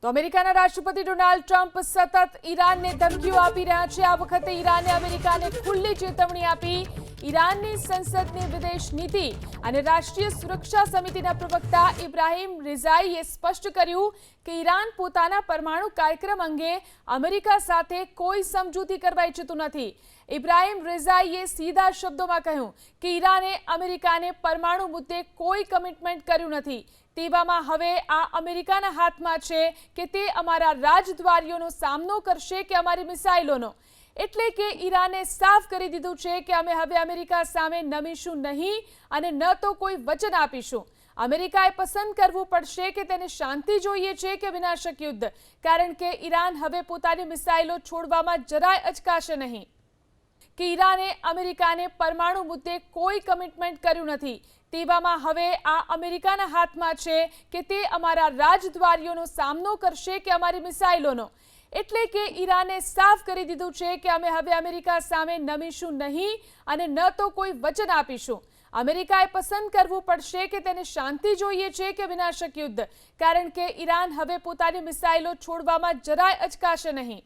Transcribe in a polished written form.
તો અમેરિકાના રાષ્ટ્રપતિ ડોનાલ્ડ ટ્રમ્પ સતત ઈરાનને ધમકીઓ આપી રહ્યા છે। આ વખતે ઈરાને અમેરિકાને ખુલ્લી ચેતવણી આપી। ઈરાનની સંસદની વિદેશ નીતિ અને રાષ્ટ્રીય સુરક્ષા સમિતિના પ્રવક્તા ઇબ્રાહિમ રિઝાઈએ સ્પષ્ટ કર્યું કે ઈરાન પોતાના પરમાણુ કાર્યક્રમ અંગે અમેરિકા સાથે કોઈ સમજૂતી કરવા ઈચ્છતું નથી। ઇબ્રાહિમ રિઝાઈએ સીધા શબ્દોમાં કહ્યું કે ઈરાને અમેરિકાને પરમાણુ મુદ્દે કોઈ કમિટમેન્ટ કર્યું નથી। તેવામાં હવે આ અમેરિકાના હાથમાં છે કે તે અમારા રાજદ્વારીઓનો સામનો કરશે કે અમારી મિસાઇલોનો। એટલે કે ઈરાને સાફ કરી દીધું છે કે અમે હવે અમેરિકા સામે નમીશું નહીં અને ન તો કોઈ વચન આપીશું। અમેરિકાએ પસંદ કરવું પડશે કે તેને શાંતિ જોઈએ છે કે વિનાશક યુદ્ધ, કારણ કે ઈરાન હવે પોતાની મિસાઇલો છોડવામાં જરાય અચકાશે નહીં। કે ઈરાને અમેરિકાને પરમાણુ મુદ્દે કોઈ કમિટમેન્ટ કર્યું નથી। તેવામાં હવે આ અમેરિકાના હાથમાં છે કે તે અમારા રાજદ્વારીઓનો સામનો કરશે કે અમારી મિસાઇલોનો। એટલે કે ઈરાને સાફ કરી દીધું છે કે અમે હવે અમેરિકા સામે નમીશું નહીં અને ન તો કોઈ વચન આપીશું। અમેરિકાએ પસંદ કરવું પડશે કે તેને શાંતિ જોઈએ છે કે વિનાશક યુદ્ધ, કારણ કે ઈરાન હવે પોતાની મિસાઇલો છોડવામાં જરાય અચકાશે નહીં।